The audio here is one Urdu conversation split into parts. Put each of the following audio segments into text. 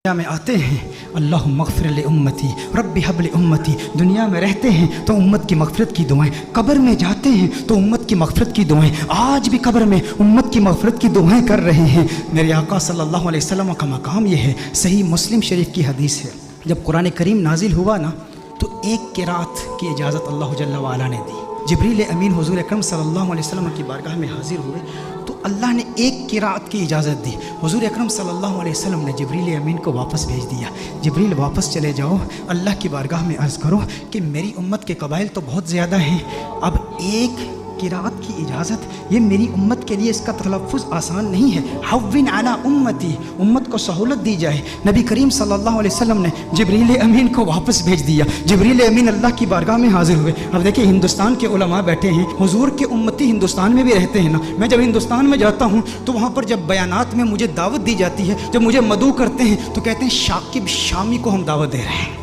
دنیا میں آتے ہیں اللہم اغفر لامتی رب حب لامتی، دنیا میں رہتے ہیں تو امت کی مغفرت کی دعائیں، قبر میں جاتے ہیں تو امت کی مغفرت کی دعائیں، آج بھی قبر میں امت کی مغفرت کی دعائیں کر رہے ہیں۔ میرے آقا صلی اللہ علیہ وسلم کا مقام یہ ہے، صحیح مسلم شریف کی حدیث ہے، جب قرآن کریم نازل ہوا نا تو ایک قرات کی اجازت اللہ جل وعلا نے دی۔ جبریل امین حضور اکرم صلی اللہ علیہ وسلم کی بارگاہ میں حاضر ہوئے تو اللہ نے ایک قرات کی اجازت دی۔ حضور اکرم صلی اللہ علیہ وسلم نے جبریل امین کو واپس بھیج دیا، جبریل واپس چلے جاؤ، اللہ کی بارگاہ میں عرض کرو کہ میری امت کے قبائل تو بہت زیادہ ہیں، اب ایک قرات کی اجازت، یہ میری امت کے لیے اس کا تلفظ آسان نہیں ہے، حوّن علی امتی، امت کو سہولت دی جائے۔ نبی کریم صلی اللہ علیہ وسلم نے جبریل امین کو واپس بھیج دیا، جبریل امین اللہ کی بارگاہ میں حاضر ہوئے۔ اب دیکھیں ہندوستان کے علماء بیٹھے ہیں، حضور کے امتی ہندوستان میں بھی رہتے ہیں نا، میں جب ہندوستان میں جاتا ہوں تو وہاں پر جب بیانات میں مجھے دعوت دی جاتی ہے، جب مجھے مدعو کرتے ہیں تو کہتے ہیں شاکب شامی کو ہم دعوت دے رہے ہیں۔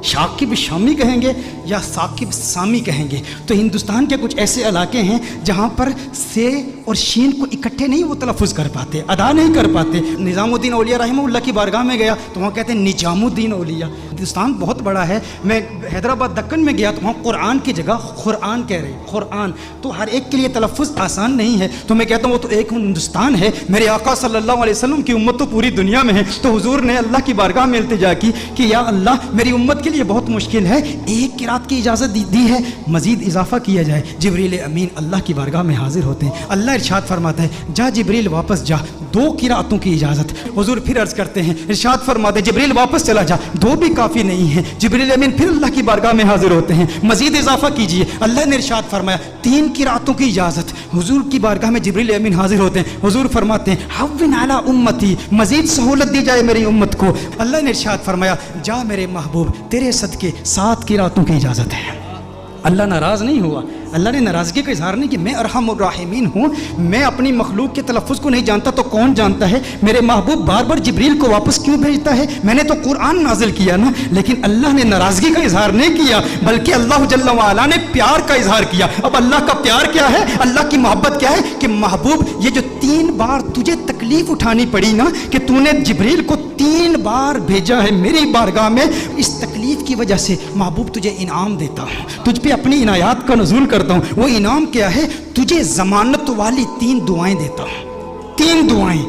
شاکب شامی کہیں گے یا ثاقب سامی کہیں گے؟ تو ہندوستان کے کچھ ایسے علاقے ہیں جہاں پر سے اور شین کو اکٹھے نہیں وہ تلفظ کر پاتے، ادا نہیں کر پاتے۔ نظام الدین اولیاء رحمہ اللہ کی بارگاہ میں گیا تو وہاں کہتے ہیں نجام الدین اولیاء۔ ہندوستان بہت بڑا ہے، میں حیدرآباد دکن میں گیا تو وہاں قرآن کی جگہ قرآن کہہ رہے ہیں، قرآن، تو ہر ایک کے لیے تلفظ آسان نہیں ہے۔ تو میں کہتا ہوں وہ تو ایک ہندوستان ہے، میرے آقا صلی اللہ علیہ وسلم کی امت تو پوری دنیا میں ہے۔ تو حضور نے اللہ کی بارگاہ میں التجا کی کہ یا اللہ میری امت کے لیے بہت مشکل ہے، ایک قرات کی اجازت دی ہے، مزید اضافہ کیا جائے۔ جبریل امین اللہ کی بارگاہ میں حاضر ہوتے ہیں، اللہ ارشاد فرماتا ہے جا جبریل واپس جا، دو قراتوں کی اجازت۔ حضور پھر عرض کرتے ہیں، ارشاد فرماتے ہیں جبریل واپس چلا جا، دو بھی کافی نہیں ہے۔ جبریل امین پھر اللہ کی بارگاہ میں حاضر ہوتے ہیں، مزید اضافہ کیجئے۔ اللہ نے ارشاد فرمایا تین قراتوں کی اجازت۔ حضور کی بارگاہ میں جبریل امین حاضر ہوتے ہیں، حضور فرماتے ہیں حوّن علی امتی، مزید سہولت دی جائے میری امت کو۔ اللہ نے ارشاد فرمایا جا میرے محبوب تیرے صدقے 7 قراتوں کی اجازت ہے۔ اللہ ناراض نہیں ہوا، اللہ نے ناراضگی کا اظہار نہیں کہ میں ارحم الراحمین ہوں، میں اپنی مخلوق کے تلفظ کو نہیں جانتا تو کون جانتا ہے؟ میرے محبوب بار بار جبریل کو واپس کیوں بھیجتا ہے؟ میں نے تو قرآن نازل کیا نا، لیکن اللہ نے ناراضگی کا اظہار نہیں کیا، بلکہ اللہ جل وعلا نے پیار کا اظہار کیا۔ اب اللہ کا پیار کیا ہے، اللہ کی محبت کیا ہے کہ محبوب یہ جو 3 بار تجھے تکلیف اٹھانی پڑی نا کہ تو نے جبریل کو 3 بار بھیجا ہے میری بارگاہ میں، اس تکلیف کی وجہ سے محبوب تجھے انعام دیتا ہوں، تجھ پہ اپنی عنایات کا نزول کرتا ہوں۔ وہ انعام کیا ہے؟ تجھے ضمانت والی 3 دعائیں دیتا ہوں، 3 دعائیں۔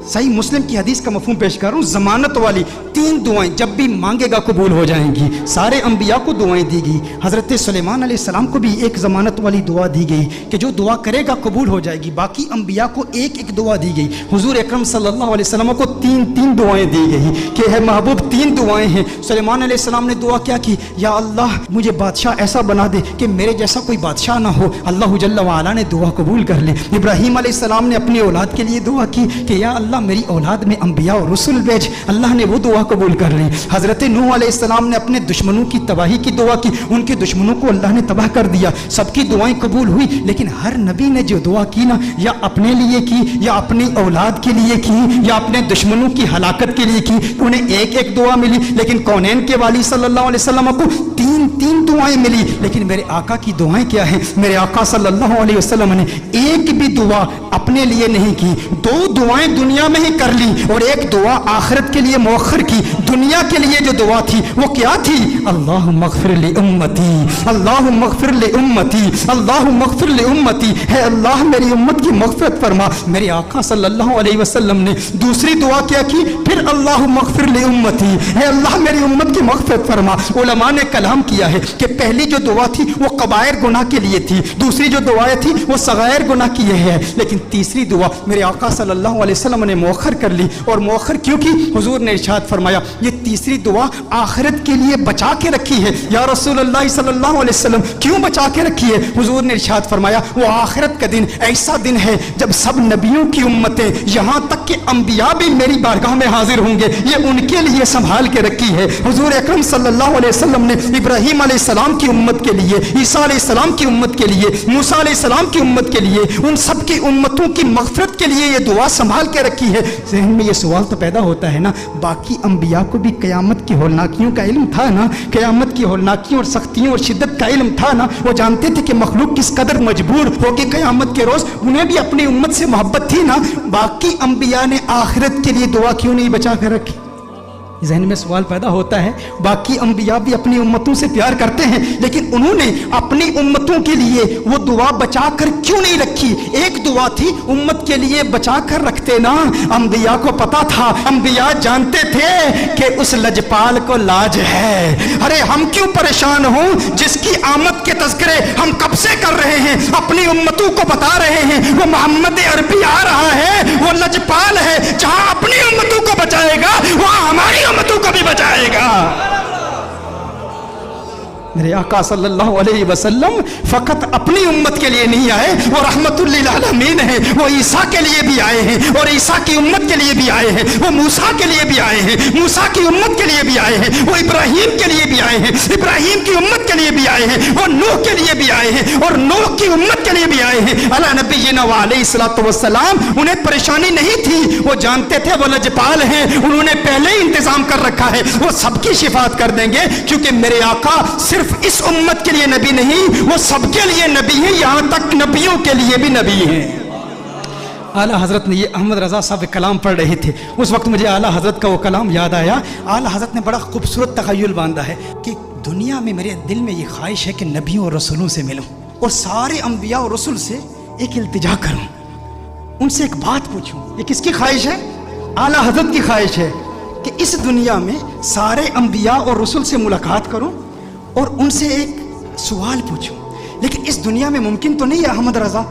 صحیح مسلم کی حدیث کا مفہوم پیش کر رہا ہوں، ضمانت والی 3 دعائیں، جب بھی مانگے گا قبول ہو جائیں گی۔ سارے انبیاء کو دعائیں دی گئی، حضرت سلیمان علیہ السلام کو بھی ایک ضمانت والی دعا دی گئی کہ جو دعا کرے گا قبول ہو جائے گی، باقی انبیاء کو ایک ایک دعا دی گئی۔ حضور اکرم صلی اللہ علیہ وسلم کو 3 دعائیں دی گئی کہ ہے محبوب 3 دعائیں ہیں۔ سلیمان علیہ السلام نے دعا کیا کی؟ یا اللہ مجھے بادشاہ ایسا بنا دے کہ میرے جیسا کوئی بادشاہ نہ ہو۔ اللہ جل وعلا نے دعا قبول کر لی۔ ابراہیم علیہ السلام نے اپنی اولاد کے لیے دعا کی کہ یا اللہ میری اولاد میں انبیاء اور رسول بھیج، اللہ نے وہ دعا قبول کر لی۔ حضرت نوح علیہ السلام نے اپنے دشمنوں کی تباہی کی دعا کی، ان کے دشمنوں کو اللہ نے تباہ کر دیا، سب کی دعائیں قبول ہوئی، لیکن ہر نبی نے جو دعا کی نا، یا اپنے لیے کی یا اپنی اولاد کے لیے کی یا اپنے دشمنوں کی ہلاکت کے لیے کی، انہیں ایک ایک دعا ملی، لیکن کونین کے والی صلی اللہ علیہ وسلم کو 3 دعائیں ملی۔ لیکن میرے آقا کی دعائیں کیا ہیں؟ میرے آقا صلی اللہ علیہ وسلم نے ایک بھی دعا اپنے لیے نہیں کی، 2 دعائیں دنیا میں ہی کر لی اور ایک دعا آخرت کے لیے مؤخر کی۔ دنیا کے لیے جو دعا تھی وہ کیا تھی؟ اللہم اغفر لامتی، اللہم اغفر لامتی، اللہم اغفر لامتی، ہے اللہ میری امت کی مغفرت فرما۔ میرے آقا صلی اللہ علیہ وسلم نے دوسری دعا کیا کی؟ پھر اللہم اغفر لامتی، ہے اللہ میری امت کی مغفرت فرما۔ علماء نے کلام کیا ہے کہ پہلی جو دعا تھی وہ کبائر گناہ کے لیے تھی، دوسری جو دعائیں تھی وہ صغائر گناہ کی ہے، لیکن تیسری دعا میرے آقا صلی اللہ علیہ وسلم نے مؤخر کر لی۔ اور مؤخر کیوں کی؟ حضور نے ارشاد فرمایا یہ تیسری دعا آخرت کے لیے بچا کے رکھی ہے۔ یا رسول اللہ صلی اللہ علیہ وسلم کیوں بچا کے رکھی ہے؟ حضور نے ارشاد فرمایا وہ آخرت کا دن ایسا دن ہے جب سب نبیوں کی امتیں یہاں تک کہ انبیاء بھی میری بارگاہ میں حاضر ہوں گے، یہ ان کے لیے سنبھال کے رکھی ہے۔ حضور اکرم صلی اللہ علیہ وسلم نے ابراہیم علیہ السلام کی امت کے لیے، عیسیٰ علیہ السلام کی امت کے لیے، موسیٰ علیہ السلام کی امت کے لیے، ان سب کی امتوں کی مغفرت کے لیے یہ دعا سنبھال کے رکھی ہے۔ ذہن میں یہ سوال تو پیدا ہوتا ہے نا، باقی انبیاء کو بھی قیامت کی ہولناکیوں کا علم تھا نا، قیامت کی ہولناکیوں اور سختیوں اور شدت کا علم تھا نا، وہ جانتے تھے کہ مخلوق کس قدر مجبور ہوگی قیامت کے روز، انہیں بھی اپنی امت سے محبت تھی نا۔ باقی انبیاء نے آخرت کے لیے دعا کیوں نہیں بچا کر رکھی؟ ذہن میں سوال پیدا ہوتا ہے، باقی انبیاء بھی اپنی امتوں سے پیار کرتے ہیں، لیکن انہوں نے اپنی امتوں کے لیے وہ دعا بچا کر کیوں نہیں رکھی؟ ایک دعا تھی امت کے لیے بچا کر رکھتے نا۔ انبیاء کو پتا تھا، انبیاء جانتے تھے کہ اس لجپال کو لاج ہے۔ ارے ہم کیوں پریشان ہوں جس کی آمد کے تذکرے ہم کب سے کر رہے ہیں، اپنی امتوں کو بتا رہے ہیں وہ محمد عربی آ رہا ہے، وہ لجپال ہے، جہاں اپنی امتوں کو بچائے گا وہاں ہماری امتوں کو بھی بچائے گا۔ میرے آقا صلی اللہ علیہ وسلم فقط اپنی امت کے لیے نہیں آئے، وہ رحمت للعالمین ہیں، وہ عیسیٰ کے لیے بھی آئے ہیں اور عیسیٰ کی امت کے لیے بھی آئے ہیں، وہ موسیٰ کے لیے بھی آئے ہیں، موسیٰ کی امت کے لیے بھی آئے ہیں، وہ ابراہیم کے لیے بھی آئے ہیں، ابراہیم کی امت کے لیے بھی آئے ہیں، وہ نوح کے لیے بھی آئے ہیں اور نوح کی امت کے لیے بھی آئے ہیں۔ علی نبینا علیہ الصلوۃ والسلام، انہیں پریشانی نہیں تھی، وہ جانتے تھے وہ لجپال ہیں، انہوں نے پہلے ہی انتظام کر رکھا ہے، وہ سب کی شفاعت کر دیں گے، کیونکہ میرے آقا صرف اس امت کے لیے نبی نہیں، وہ سب کے لیے نبی ہیں، یہاں تک نبیوں کے لیے بھی نبی ہیں۔ اعلیٰ حضرت نے یہ احمد رضا صاحب کلام پڑھ رہے تھے، اس وقت مجھے اعلیٰ حضرت کا وہ کلام یاد آیا۔ اعلیٰ حضرت نے بڑا خوبصورت تخیل باندھا ہے کہ دنیا میں میرے دل میں یہ خواہش ہے کہ نبیوں اور رسولوں سے ملوں اور سارے انبیاء اور رسول سے ایک التجا کروں، ان سے ایک بات پوچھوں۔ یہ کس کی خواہش ہے؟ اعلیٰ حضرت کی خواہش ہے کہ اس دنیا میں سارے انبیاء اور رسول سے ملاقات کروں اور ان سے ایک سوال پوچھوں۔ لیکن اس دنیا میں ممکن تو نہیں ہے احمد رضا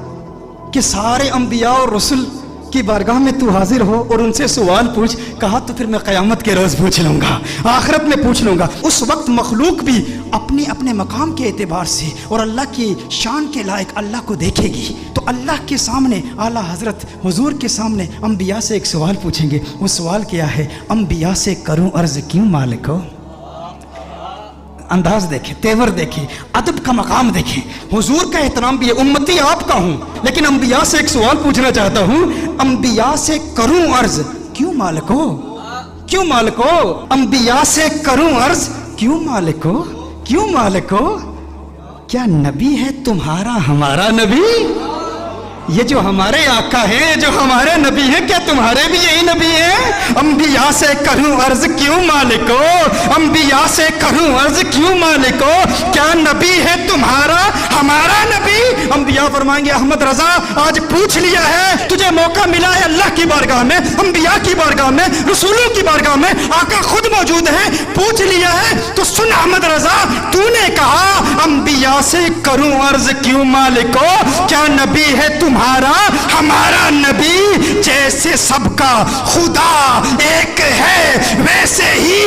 کہ سارے انبیاء اور رسول کی بارگاہ میں تو حاضر ہو اور ان سے سوال پوچھ۔ کہا تو پھر میں قیامت کے روز پوچھ لوں گا، آخرت میں پوچھ لوں گا۔ اس وقت مخلوق بھی اپنے اپنے مقام کے اعتبار سے اور اللہ کی شان کے لائق اللہ کو دیکھے گی، تو اللہ کے سامنے اعلیٰ حضرت حضور کے سامنے انبیاء سے ایک سوال پوچھیں گے۔ وہ سوال کیا ہے؟ انبیاء سے کروں عرض کیوں مالکو؟ انداز دیکھیں، تیور دیکھیں، ادب کا مقام دیکھیں، حضور کا احترام بھی ہے۔ امتی آپ کا ہوں لیکن انبیاء سے ایک سوال پوچھنا چاہتا ہوں، انبیاء سے کروں عرض کیوں مالکو؟ کیوں مالکو؟ انبیاء سے کروں عرض کیوں مالکو؟ کیوں مالکو؟ کیا نبی ہے تمہارا ہمارا نبی؟ یہ جو ہمارے آقا ہیں، جو ہمارے نبی ہیں، کیا تمہارے بھی یہی نبی ہیں؟ انبیاء سے کروں عرض کیوں مالکو؟ انبیاء سے کروں عرض کیوں مالکو؟ کیا نبی ہے تمہارا ہمارا نبی؟ انبیاء فرمائیں گے احمد رضا آج پوچھ لیا ہے، تجھے موقع ملا ہے اللہ کی بارگاہ میں، انبیاء کی بارگاہ میں، رسولوں کی بارگاہ میں، آقا خود موجود ہے، پوچھ لیا ہے تو سن احمد رضا، تو نے کہا انبیاء سے کروں عرض کیوں مالکو؟ کیا نبی ہے تمہارا ہمارا نبی؟ جیسے سب کا خدا ایک ہے ویسے ہی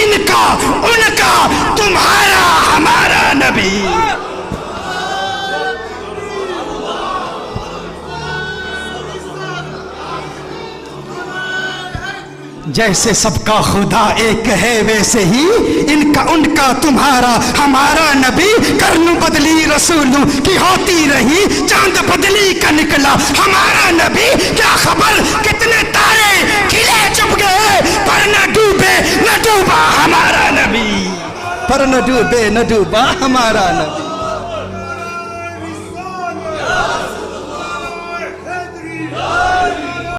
ان کا ان کا تمہارا ہمارا نبی۔ جیسے سب کا خدا ایک ہے ویسے ہی ان کا ان کا تمہارا ہمارا نبی۔ کرن بدلی رسولوں کی ہوتی رہی، چاند بدلی کا نکلا ہمارا نبی۔ کیا خبر کتنے تارے کھلے چپ گئے، پر نہ ڈوبے نہ ڈوبا ہمارا نبی، پر نہ ڈوبے نہ ڈوبا ہمارا نبی۔